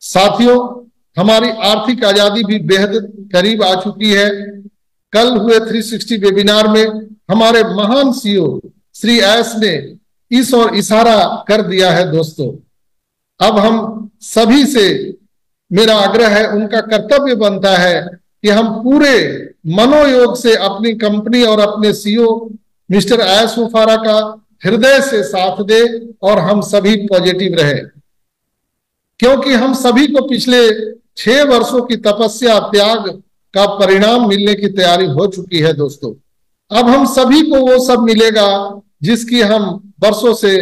साथियों, हमारी आर्थिक आजादी भी बेहद करीब आ चुकी है। कल हुए 360 वेबिनार में हमारे महान सीईओ श्री एस ने इस और इशारा कर दिया है। दोस्तों, अब हम सभी से मेरा आग्रह है, उनका कर्तव्य बनता है कि हम पूरे मनोयोग से अपनी कंपनी और अपने सीईओ मिस्टर एस मुफारा का हृदय से साथ दे और हम सभी पॉजिटिव रहे, क्योंकि हम सभी को पिछले 6 वर्षों की तपस्या त्याग का परिणाम मिलने की तैयारी हो चुकी है। दोस्तों, अब हम सभी को वो सब मिलेगा जिसकी हम वर्षों से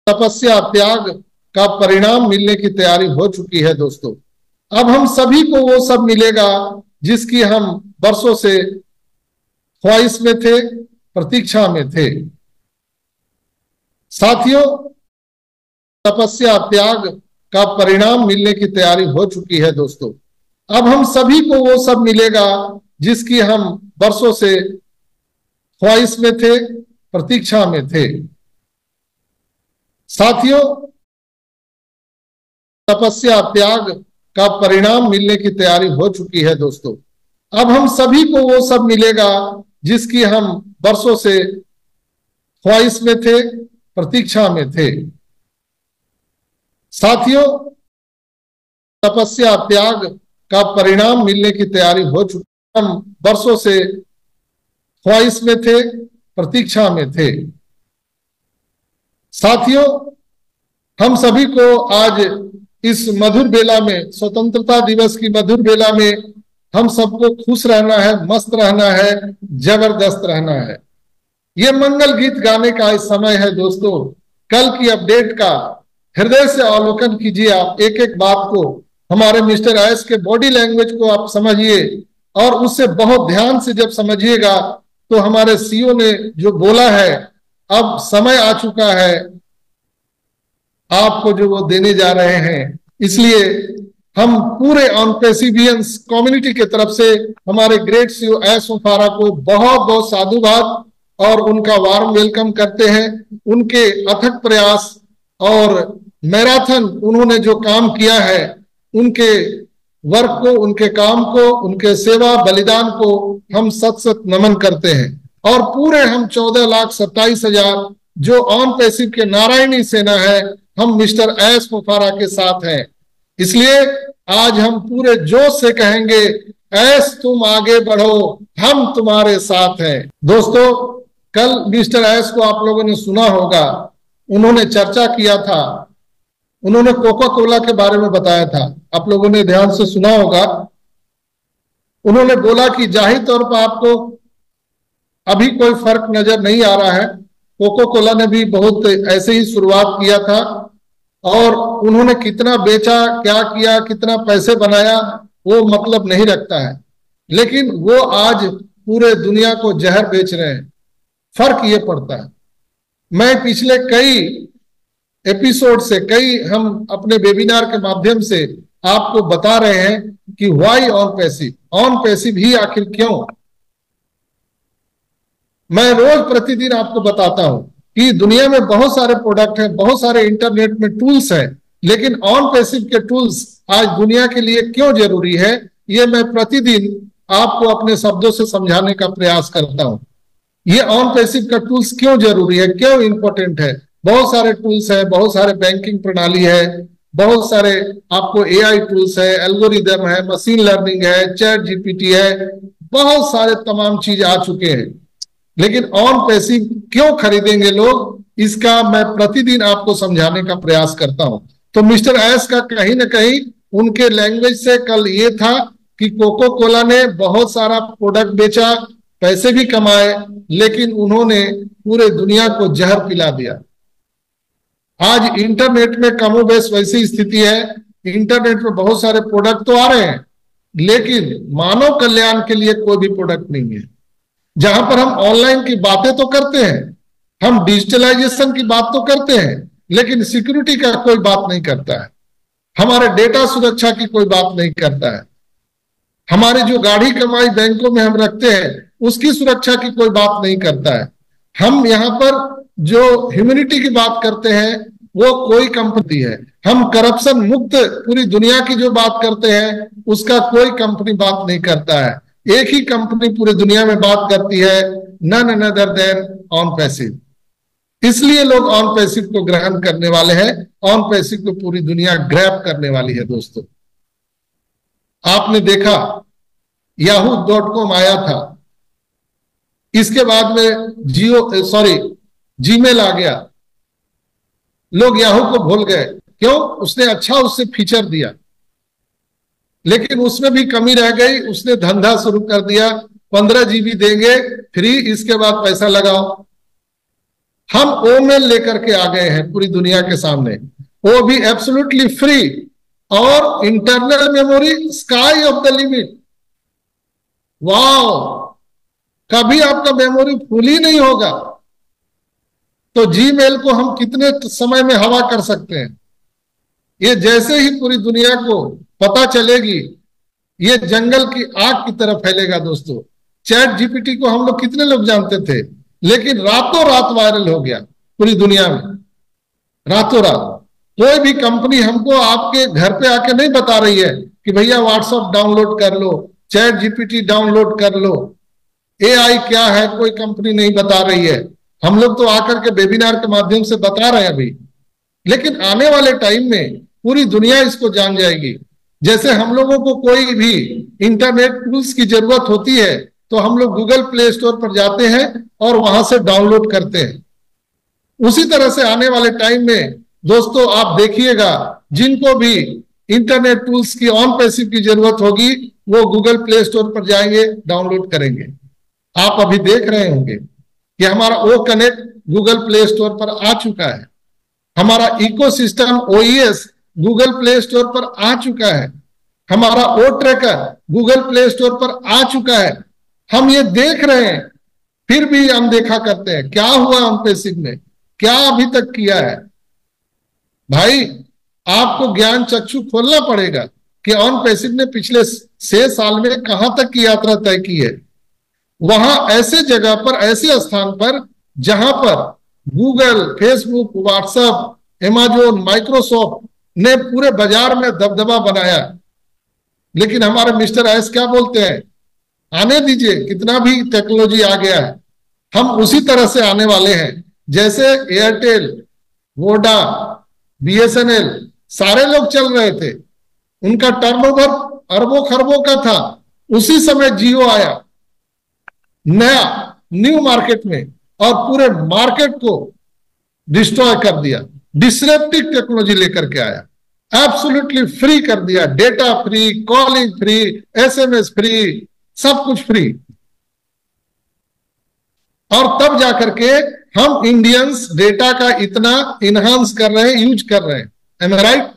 तपस्या त्याग का परिणाम मिलने की तैयारी हो चुकी है। दोस्तों, अब हम सभी को वो सब मिलेगा जिसकी हम वर्षों से ख्वाहिश में थे, प्रतीक्षा में थे। साथियों, तपस्या त्याग का परिणाम मिलने की तैयारी हो चुकी है। दोस्तों, अब हम सभी को वो सब मिलेगा जिसकी हम वर्षों से ख्वाहिश में थे, प्रतीक्षा में थे। साथियों, तपस्या त्याग का परिणाम मिलने की तैयारी हो चुकी है। दोस्तों, अब हम सभी को वो सब मिलेगा जिसकी हम वर्षों से ख्वाहिश में थे, प्रतीक्षा में थे। साथियों, तपस्या त्याग का परिणाम मिलने की तैयारी हो चुकी, हम वर्षों से ख्वाहिश में थे, प्रतीक्षा में थे। साथियों, हम सभी को आज इस मधुर बेला में, स्वतंत्रता दिवस की मधुर बेला में, हम सबको खुश रहना है, मस्त रहना है, जबरदस्त रहना है। ये मंगल गीत गाने का इस समय है। दोस्तों, कल की अपडेट का हृदय से अवलोकन कीजिए। आप एक एक बात को, हमारे मिस्टर एस के बॉडी लैंग्वेज को आप समझिए और उससे बहुत ध्यान से जब समझिएगा तो हमारे सीईओ ने जो बोला है, अब समय आ चुका है आपको जो वो देने जा रहे हैं। इसलिए हम पूरे ऑनपेसिवियंस कम्युनिटी के तरफ से हमारे ग्रेट सीईओ एस मुफारा को बहुत बहुत साधुवाद और उनका वार्म वेलकम करते हैं। उनके अथक प्रयास और मैराथन उन्होंने जो काम किया है, उनके वर्क को, उनके काम को, उनके सेवा बलिदान को हम सत सत नमन करते हैं। और पूरे हम 14,27,000 जो ऑन पैसिव के नारायणी सेना है, हम मिस्टर एस मुफारा के साथ हैं। इसलिए आज हम पूरे जोश से कहेंगे, एस तुम आगे बढ़ो, हम तुम्हारे साथ हैं। दोस्तों, कल मिस्टर एस को आप लोगों ने सुना होगा, उन्होंने चर्चा किया था, उन्होंने कोका कोला के बारे में बताया था। आप लोगों ने ध्यान से सुना होगा। उन्होंने बोला कि जाहिर तौर पर आपको अभी कोई फर्क नजर नहीं आ रहा है। कोका कोला ने भी बहुत ऐसे ही शुरुआत किया था और उन्होंने कितना बेचा, क्या किया, कितना पैसे बनाया, वो मतलब नहीं रखता है, लेकिन वो आज पूरे दुनिया को जहर बेच रहे हैं। फर्क ये पड़ता है। मैं पिछले कई एपिसोड से, कई हम अपने वेबिनार के माध्यम से आपको बता रहे हैं कि व्हाई ऑन पैसिव ही आखिर क्यों। मैं रोज प्रतिदिन आपको बताता हूं कि दुनिया में बहुत सारे प्रोडक्ट हैं, बहुत सारे इंटरनेट में टूल्स हैं, लेकिन ऑन पैसिव के टूल्स आज दुनिया के लिए क्यों जरूरी है, ये मैं प्रतिदिन आपको अपने शब्दों से समझाने का प्रयास करता हूं। ये ऑन पैसिव का टूल्स क्यों जरूरी है, क्यों इंपॉर्टेंट है। बहुत सारे टूल्स है, बहुत सारे बैंकिंग प्रणाली है, बहुत सारे आपको एआई टूल्स है, एल्गोरिदम है, मशीन लर्निंग है, चैट जीपीटी है, बहुत सारे तमाम चीज आ चुके हैं। लेकिन ऑन पैसिव क्यों खरीदेंगे लोग, इसका मैं प्रतिदिन आपको समझाने का प्रयास करता हूं। तो मिस्टर एस का कहीं ना कहीं उनके लैंग्वेज से कल ये था कि कोका कोला ने बहुत सारा प्रोडक्ट बेचा, पैसे भी कमाए, लेकिन उन्होंने पूरे दुनिया को जहर पिला दिया। आज इंटरनेट में कमोबेश वैसी स्थिति है। इंटरनेट में बहुत सारे प्रोडक्ट तो आ रहे हैं, लेकिन मानव कल्याण के लिए कोई भी प्रोडक्ट नहीं है। जहां पर हम ऑनलाइन की बातें तो करते हैं, हम डिजिटलाइजेशन की बात तो करते हैं, लेकिन सिक्योरिटी का कोई बात नहीं करता है। हमारे डेटा सुरक्षा की कोई बात नहीं करता है। हमारी जो गाढ़ी कमाई बैंकों में हम रखते हैं, उसकी सुरक्षा की कोई बात नहीं करता है। हम यहाँ पर जो ह्यूमैनिटी की बात करते हैं, वो कोई कंपनी है। हम करप्शन मुक्त पूरी दुनिया की जो बात करते हैं उसका कोई कंपनी बात नहीं करता है। एक ही कंपनी पूरी दुनिया में बात करती है, none another than on passive. इसलिए लोग ऑन पैसिव को ग्रहण करने वाले हैं। ऑन पैसिव को पूरी दुनिया ग्रैब करने वाली है दोस्तों। आपने देखा yahoo.com आया था, इसके बाद में जीमेल आ गया। लोग याहू को भूल गए, क्यों? उसने अच्छा उससे फीचर दिया, लेकिन उसमें भी कमी रह गई। उसने धंधा शुरू कर दिया, 15 GB देंगे फ्री, इसके बाद पैसा लगाओ। हम ओमेल लेकर के आ गए हैं पूरी दुनिया के सामने, वो भी एब्सोल्युटली फ्री, और internal memory sky of the limit. Wow, कभी आपका मेमोरी फुल ही नहीं होगा। तो जीमेल को हम कितने समय में हवा कर सकते हैं? ये जैसे ही पूरी दुनिया को पता चलेगी, ये जंगल की आग की तरह फैलेगा दोस्तों। चैट जीपीटी को हम लोग कितने लोग जानते थे, लेकिन रातों रात वायरल हो गया पूरी दुनिया में, रातों रात। कोई भी कंपनी हमको आपके घर पे आके नहीं बता रही है कि भैया व्हाट्सएप डाउनलोड कर लो, चैट जीपीटी डाउनलोड कर लो, एआई क्या है, कोई कंपनी नहीं बता रही है। हम लोग तो आकर के वेबिनार के माध्यम से बता रहे हैं अभी, लेकिन आने वाले टाइम में पूरी दुनिया इसको जान जाएगी। जैसे हम लोगों को कोई भी इंटरनेट टूल्स की जरूरत होती है तो हम लोग गूगल प्ले स्टोर पर जाते हैं और वहां से डाउनलोड करते हैं। उसी तरह से आने वाले टाइम में दोस्तों आप देखिएगा, जिनको भी इंटरनेट टूल्स की ऑन पैसिव की जरूरत होगी वो गूगल प्ले स्टोर पर जाएंगे, डाउनलोड करेंगे। आप अभी देख रहे होंगे कि हमारा O connect Google Play Store पर आ चुका है, हमारा ecosystem OES Google Play Store पर आ चुका है, हमारा O tracker Google Play Store पर आ चुका है। हम ये देख रहे हैं, फिर भी हम देखा करते हैं क्या हुआ ऑन पैसिव में, क्या अभी तक किया है। भाई आपको ज्ञान चक्षु खोलना पड़ेगा कि ऑन पैसिव ने पिछले 6 साल में कहां तक की यात्रा तय की है। वहां ऐसे जगह पर, ऐसे स्थान पर जहां पर Google, Facebook, WhatsApp, Amazon, Microsoft ने पूरे बाजार में दबदबा बनाया, लेकिन हमारे मिस्टर एस क्या बोलते हैं, आने दीजिए, कितना भी टेक्नोलॉजी आ गया है, हम उसी तरह से आने वाले हैं। जैसे एयरटेल, वोडा, बीएसएनएल सारे लोग चल रहे थे, उनका टर्नओवर अरबों खरबों का था, उसी समय जियो आया नया न्यू मार्केट में और पूरे मार्केट को डिस्ट्रॉय कर दिया। डिसरप्टिव टेक्नोलॉजी लेकर के आया, एब्सोल्युटली फ्री कर दिया, data free, calling free, SMS free, सब कुछ फ्री। और तब जाकर के हम इंडियंस डेटा का इतना इनहांस कर रहे हैं, यूज कर रहे हैं। एम आई राइट?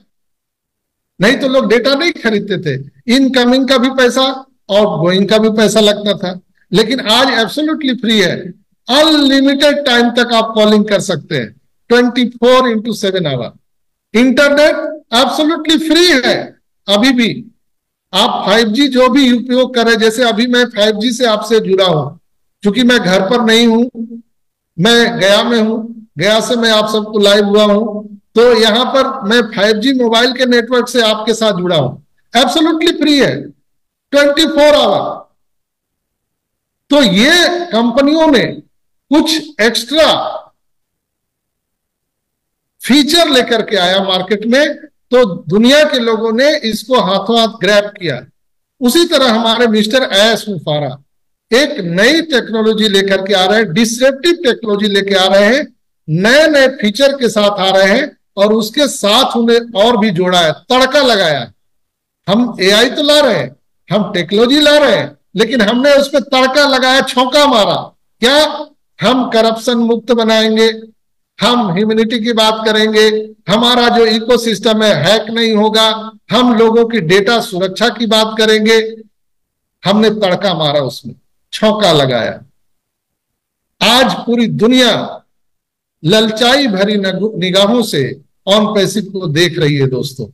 नहीं तो लोग डेटा नहीं खरीदते थे, इनकमिंग का भी पैसा और गोइंग का भी पैसा लगता था, लेकिन आज एब्सोल्युटली फ्री है। अनलिमिटेड टाइम तक आप कॉलिंग कर सकते हैं, 24/7 आवर। इंटरनेट एब्सोल्युटली फ्री है अभी भी। आप 5G जो भी उपयोग कर रहे हैं, जैसे अभी मैं 5G से आपसे जुड़ा हूं, क्योंकि मैं घर पर नहीं हूं, मैं गया में हूं, गया से मैं आप सबको लाइव हुआ हूं, तो यहां पर मैं 5G मोबाइल के नेटवर्क से आपके साथ जुड़ा हूं। एब्सोल्युटली फ्री है, 24 आवर। तो ये कंपनियों ने कुछ एक्स्ट्रा फीचर लेकर के आया मार्केट में, तो दुनिया के लोगों ने इसको हाथों हाथ ग्रैब किया। उसी तरह हमारे मिस्टर एस मुफारा एक नई टेक्नोलॉजी लेकर के आ रहे हैं, डिसरप्टिव टेक्नोलॉजी लेके आ रहे हैं, नए नए फीचर के साथ आ रहे हैं, और उसके साथ उन्हें और भी जोड़ा है, तड़का लगाया। हम एआई तो ला रहे हैं, हम टेक्नोलॉजी ला रहे हैं, लेकिन हमने उस पर तड़का लगाया, छौंका मारा। क्या? हम करप्शन मुक्त बनाएंगे, हम ह्यूमैनिटी की बात करेंगे, हमारा जो इकोसिस्टम है हैक नहीं होगा, हम लोगों की डेटा सुरक्षा की बात करेंगे। हमने तड़का मारा, उसमें छौंका लगाया। आज पूरी दुनिया ललचाई भरी निगाहों से ऑन पैसिव को देख रही है दोस्तों।